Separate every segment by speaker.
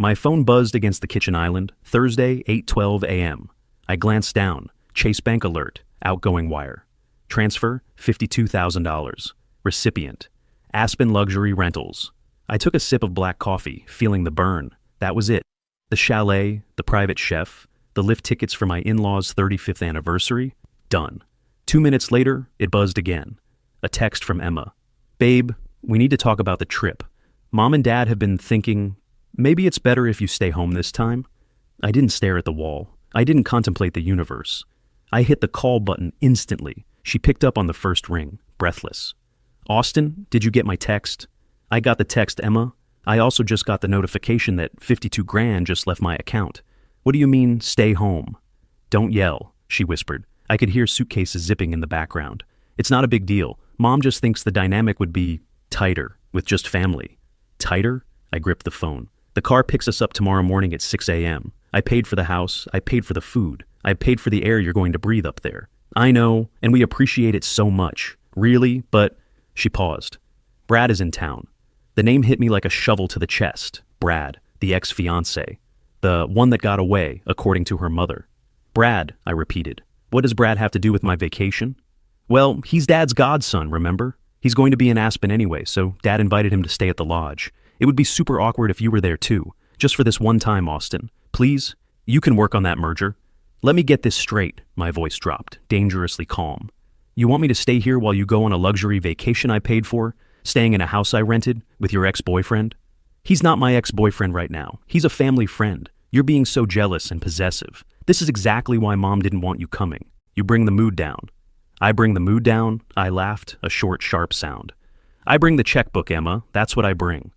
Speaker 1: My phone buzzed against the kitchen island, Thursday, 8:12 a.m. I glanced down. Chase Bank alert. Outgoing wire. Transfer, $52,000. Recipient, Aspen Luxury Rentals. I took a sip of black coffee, feeling the burn. That was it. The chalet, the private chef, the lift tickets for my in-laws' 35th anniversary. Done. 2 minutes later, it buzzed again. A text from Emma. Babe, we need to talk about the trip. Mom and Dad have been thinking, maybe it's better if you stay home this time. I didn't stare at the wall. I didn't contemplate the universe. I hit the call button instantly. She picked up on the first ring, breathless. Austin, did you get my text? I got the text, Emma. I also just got the notification that 52 grand just left my account. What do you mean, stay home? Don't yell, she whispered. I could hear suitcases zipping in the background. It's not a big deal. Mom just thinks the dynamic would be tighter with just family. Tighter? I gripped the phone. The car picks us up tomorrow morning at 6 a.m. I paid for the house. I paid for the food. I paid for the air you're going to breathe up there. I know, and we appreciate it so much. Really, but... She paused. Brad is in town. The name hit me like a shovel to the chest. Brad, the ex-fiancé. The one that got away, according to her mother. Brad, I repeated. What does Brad have to do with my vacation? Well, he's Dad's godson, remember? He's going to be in Aspen anyway, so Dad invited him to stay at the lodge. It would be super awkward if you were there too. Just for this one time, Austin. Please? You can work on that merger. Let me get this straight, my voice dropped, dangerously calm. You want me to stay here while you go on a luxury vacation I paid for, staying in a house I rented, with your ex-boyfriend? He's not my ex-boyfriend right now. He's a family friend. You're being so jealous and possessive. This is exactly why Mom didn't want you coming. You bring the mood down. I bring the mood down, I laughed, a short, sharp sound. I bring the checkbook, Emma. That's what I bring.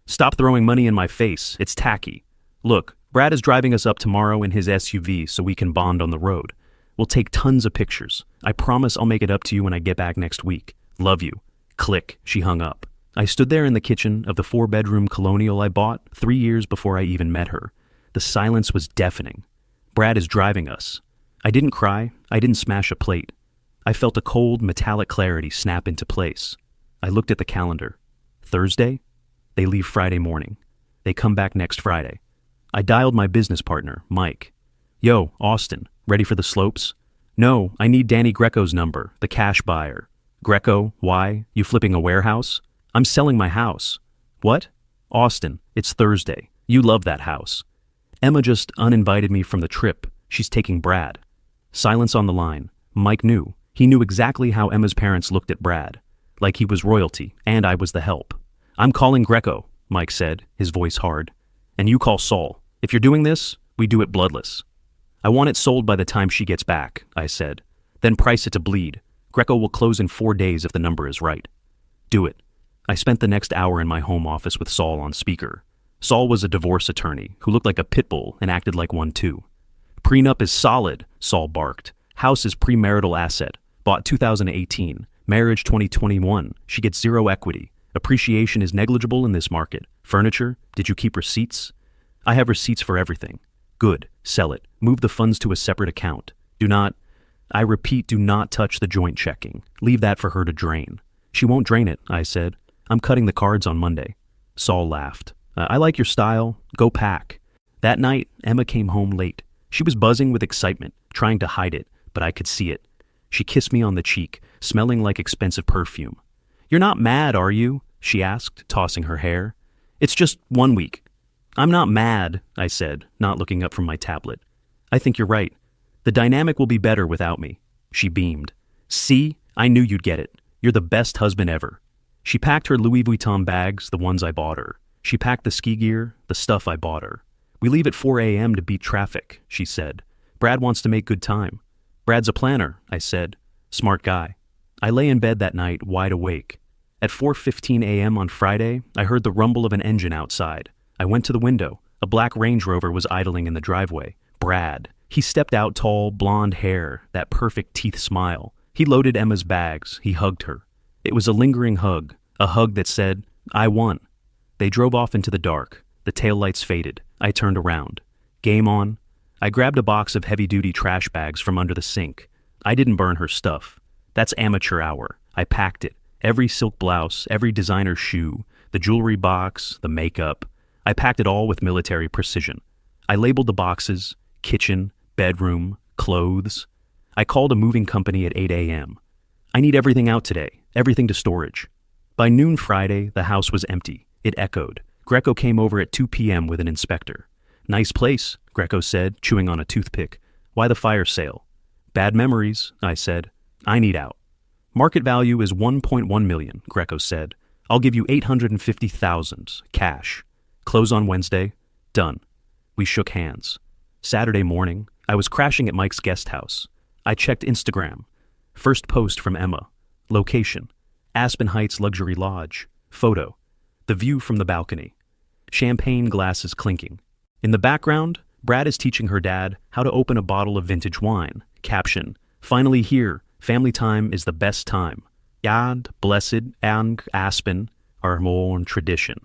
Speaker 1: Stop throwing money in my face. It's tacky. Look, Brad is driving us up tomorrow in his SUV so we can bond on the road. We'll take tons of pictures. I promise I'll make it up to you when I get back next week. Love you. Click, she hung up. I stood there in the kitchen of the 4-bedroom colonial I bought 3 years before I even met her. The silence was deafening. Brad is driving us. I didn't cry. I didn't smash a plate. I felt a cold, metallic clarity snap into place. I looked at the calendar. Thursday? They leave Friday morning. They come back next Friday. I dialed my business partner, Mike. Yo, Austin, ready for the slopes? No, I need Danny Greco's number, the cash buyer. Greco, why? You flipping a warehouse? I'm selling my house. What? Austin, it's Thursday. You love that house. Emma just uninvited me from the trip. She's taking Brad. Silence on the line. Mike knew. He knew exactly how Emma's parents looked at Brad. Like he was royalty, and I was the help. I'm calling Greco, Mike said, his voice hard. And you call Saul. If you're doing this, we do it bloodless. I want it sold by the time she gets back, I said. Then price it to bleed. Greco will close in 4 days if the number is right. Do it. I spent the next hour in my home office with Saul on speaker. Saul was a divorce attorney who looked like a pit bull and acted like one too. Prenup is solid, Saul barked. House is premarital asset. Bought 2018. Marriage 2021. She gets 0 equity. Appreciation is negligible in this market. Furniture? Did you keep receipts? I have receipts for everything. Good. Sell it. Move the funds to a separate account. Do not, I repeat, do not touch the joint checking. Leave that for her to drain. She won't drain it, I said. I'm cutting the cards on Monday. Saul laughed. I like your style. Go pack. That night, Emma came home late. She was buzzing with excitement, trying to hide it, but I could see it. She kissed me on the cheek, smelling like expensive perfume. You're not mad, are you? She asked, tossing her hair. It's just 1 week. I'm not mad, I said, not looking up from my tablet. I think you're right. The dynamic will be better without me. She beamed. See? I knew you'd get it. You're the best husband ever. She packed her Louis Vuitton bags, the ones I bought her. She packed the ski gear, the stuff I bought her. We leave at 4 a.m. to beat traffic, she said. Brad wants to make good time. Brad's a planner, I said. Smart guy. I lay in bed that night, wide awake. At 4:15 a.m. on Friday, I heard the rumble of an engine outside. I went to the window. A black Range Rover was idling in the driveway. Brad. He stepped out, tall, blonde hair, that perfect teeth smile. He loaded Emma's bags. He hugged her. It was a lingering hug, a hug that said, I won. They drove off into the dark. The taillights faded. I turned around. Game on. I grabbed a box of heavy-duty trash bags from under the sink. I didn't burn her stuff. That's amateur hour. I packed it. Every silk blouse, every designer shoe, the jewelry box, the makeup. I packed it all with military precision. I labeled the boxes: kitchen, bedroom, clothes. I called a moving company at 8 a.m. I need everything out today, everything to storage. By noon Friday, the house was empty. It echoed. Greco came over at 2 p.m. with an inspector. "Nice place," Greco said, chewing on a toothpick. "Why the fire sale?" "Bad memories," I said. "I need out." "Market value is $1.1 million, Greco said. "I'll give you $850,000, cash. Close on Wednesday." "Done." We shook hands. Saturday morning, I was crashing at Mike's guest house. I checked Instagram. First post from Emma. Location: Aspen Heights Luxury Lodge. Photo: the view from the balcony. Champagne glasses clinking. In the background, Brad is teaching her dad how to open a bottle of vintage wine. Caption: "Finally here. Family time is the best time. Yad, blessed, and Aspen are more in tradition."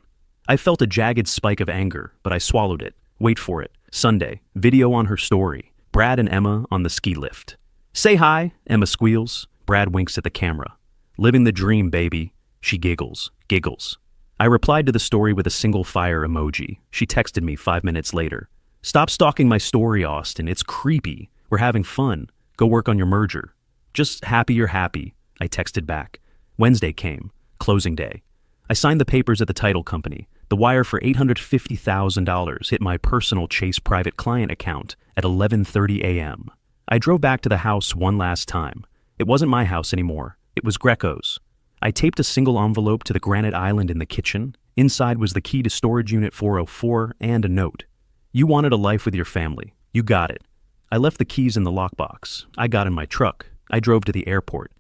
Speaker 1: I felt a jagged spike of anger, but I swallowed it. Wait for it. Sunday, video on her story. Brad and Emma on the ski lift. "Say hi," Emma squeals. Brad winks at the camera. "Living the dream, baby." She giggles. I replied to the story with a single fire emoji. She texted me 5 minutes later. "Stop stalking my story, Austin. It's creepy. We're having fun. Go work on your merger." "Just happy you're happy," I texted back. Wednesday came. Closing day. I signed the papers at the title company. The wire for $850,000 hit my personal Chase private client account at 11:30 a.m. I drove back to the house one last time. It wasn't my house anymore. It was Greco's. I taped a single envelope to the granite island in the kitchen. Inside was the key to storage unit 404 and a note. "You wanted a life with your family. You got it." I left the keys in the lockbox. I got in my truck. I drove to the airport.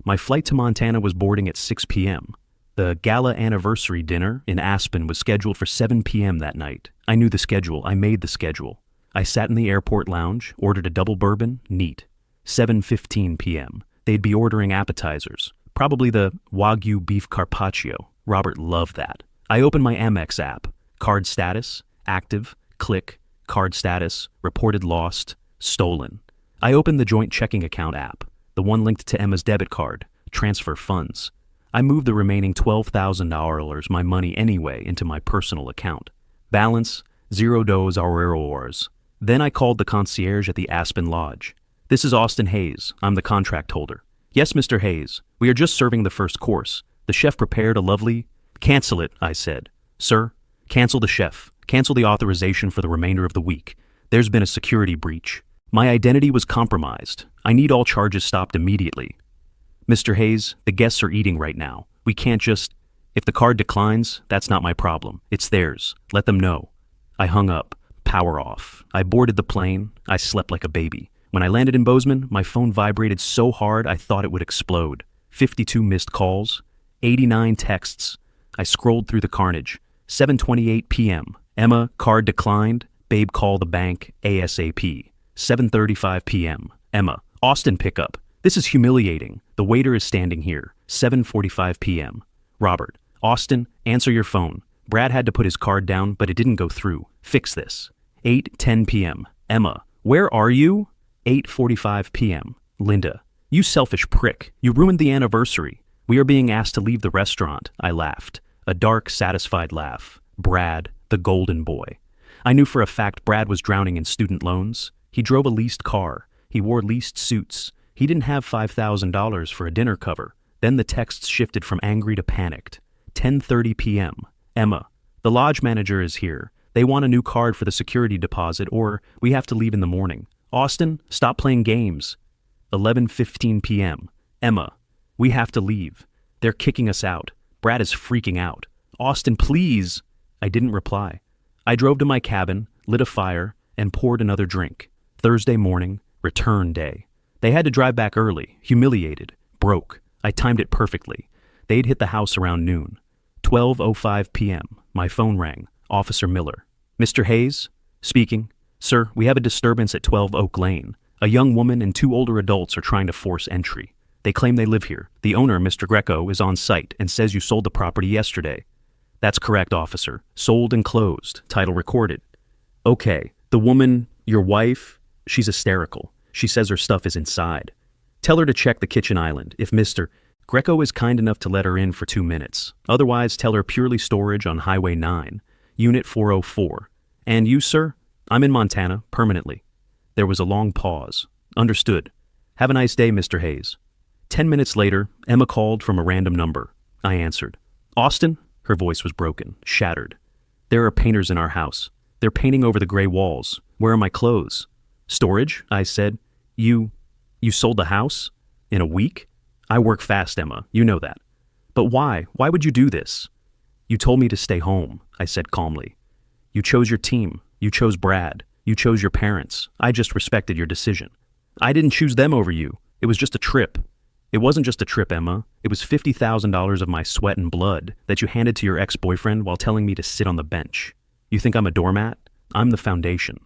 Speaker 1: My flight to Montana was boarding at 6 p.m. The gala anniversary dinner in Aspen was scheduled for 7 p.m. that night. I knew the schedule. I made the schedule. I sat in the airport lounge, ordered a double bourbon, neat. 7:15 p.m. They'd be ordering appetizers. Probably the Wagyu beef carpaccio. Robert loved that. I opened my Amex app. Card status, active, click, card status, reported lost, stolen. I opened the joint checking account app, the one linked to Emma's debit card, transfer funds. I moved the remaining $12,000, my money anyway, into my personal account. Balance, $0. Then I called the concierge at the Aspen Lodge. "This is Austin Hayes. I'm the contract holder." "Yes, Mr. Hayes. We are just serving the first course. The chef prepared a lovely—" "Cancel it," I said. "Sir, cancel the chef. Cancel the authorization for the remainder of the week. There's been a security breach. My identity was compromised. I need all charges stopped immediately." "Mr. Hayes, the guests are eating right now. We can't just—" "If the card declines, that's not my problem. It's theirs. Let them know." I hung up. Power off. I boarded the plane. I slept like a baby. When I landed in Bozeman, my phone vibrated so hard I thought it would explode. 52 missed calls. 89 texts. I scrolled through the carnage. 7:28 p.m. Emma, card declined. Babe, call the bank ASAP. 7:35 p.m. Emma, Austin pickup. This is humiliating. The waiter is standing here. 7:45 p.m. Robert, Austin, answer your phone. Brad had to put his card down, but it didn't go through. Fix this. 8:10 p.m. Emma, where are you? 8:45 p.m. Linda, you selfish prick. You ruined the anniversary. We are being asked to leave the restaurant. I laughed. A dark, satisfied laugh. Brad, the golden boy. I knew for a fact Brad was drowning in student loans. He drove a leased car. He wore leased suits. He didn't have $5,000 for a dinner cover. Then the texts shifted from angry to panicked. 10:30 p.m. Emma, the lodge manager is here. They want a new card for the security deposit, or we have to leave in the morning. Austin, stop playing games. 11:15 p.m. Emma, we have to leave. They're kicking us out. Brad is freaking out. Austin, please. I didn't reply. I drove to my cabin, lit a fire, and poured another drink. Thursday morning, return day. They had to drive back early, humiliated, broke. I timed it perfectly. They'd hit the house around noon. 12:05 p.m. My phone rang. Officer Miller. Mr. Hayes? Speaking. Sir, we have a disturbance at 12 Oak Lane. A young woman and 2 older adults are trying to force entry. They claim they live here. The owner, Mr. Greco, is on site and says you sold the property yesterday. That's correct, officer. Sold and closed. Title recorded. Okay. The woman, your wife, she's hysterical. She says her stuff is inside. Tell her to check the kitchen island. If Mr. Greco is kind enough to let her in for 2 minutes. Otherwise, tell her purely storage on Highway 9. Unit 404. And you, sir? I'm in Montana, permanently. There was a long pause. Understood. Have a nice day, Mr. Hayes. 10 minutes later, Emma called from a random number. I answered. Austin? Her voice was broken, shattered. There are painters in our house. They're painting over the gray walls. Where are my clothes? Storage? I said. You sold the house? In a week? I work fast, Emma. You know that. But why? Why would you do this? You told me to stay home, I said calmly. You chose your team. You chose Brad. You chose your parents. I just respected your decision. I didn't choose them over you. It was just a trip. It wasn't just a trip, Emma. It was $50,000 of my sweat and blood that you handed to your ex-boyfriend while telling me to sit on the bench. You think I'm a doormat? I'm the foundation.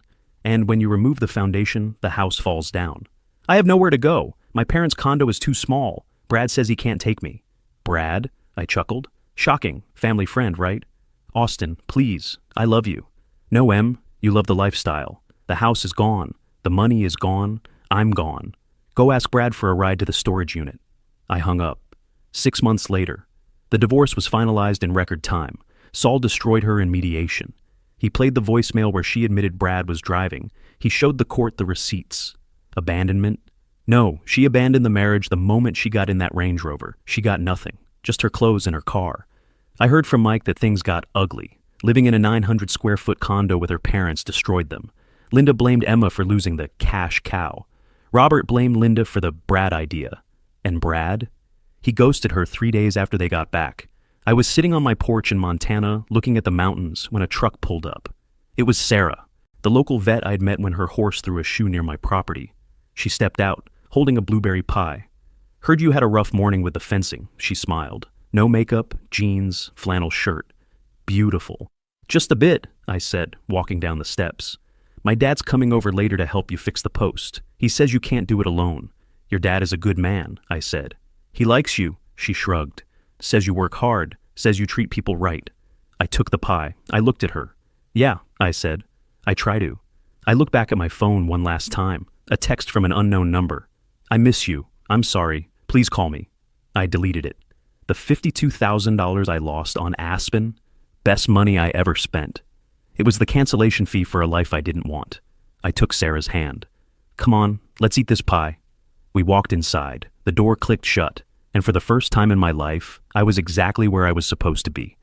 Speaker 1: And when you remove the foundation, the house falls down. I have nowhere to go. My parents' condo is too small. Brad says he can't take me. Brad? I chuckled. Shocking. Family friend, right? Austin, please. I love you. No, Em. You love the lifestyle. The house is gone. The money is gone. I'm gone. Go ask Brad for a ride to the storage unit. I hung up. 6 months later. The divorce was finalized in record time. Saul destroyed her in mediation. He played the voicemail where she admitted Brad was driving. He showed the court the receipts. Abandonment? No, she abandoned the marriage the moment she got in that Range Rover. She got nothing. Just her clothes and her car. I heard from Mike that things got ugly. Living in a 900-square-foot condo with her parents destroyed them. Linda blamed Emma for losing the cash cow. Robert blamed Linda for the Brad idea. And Brad? He ghosted her 3 days after they got back. I was sitting on my porch in Montana, looking at the mountains, when a truck pulled up. It was Sarah, the local vet I'd met when her horse threw a shoe near my property. She stepped out, holding a blueberry pie. Heard you had a rough morning with the fencing, she smiled. No makeup, jeans, flannel shirt. Beautiful. Just a bit, I said, walking down the steps. My dad's coming over later to help you fix the post. He says you can't do it alone. Your dad is a good man, I said. He likes you, she shrugged. Says you work hard, says you treat people right. I took the pie. I looked at her. Yeah, I said. I try to. I looked back at my phone one last time. A text from an unknown number. I miss you. I'm sorry. Please call me. I deleted it. The $52,000 I lost on Aspen, best money I ever spent. It was the cancellation fee for a life I didn't want. I took Sarah's hand. Come on, let's eat this pie. We walked inside. The door clicked shut, and for the first time in my life, I was exactly where I was supposed to be.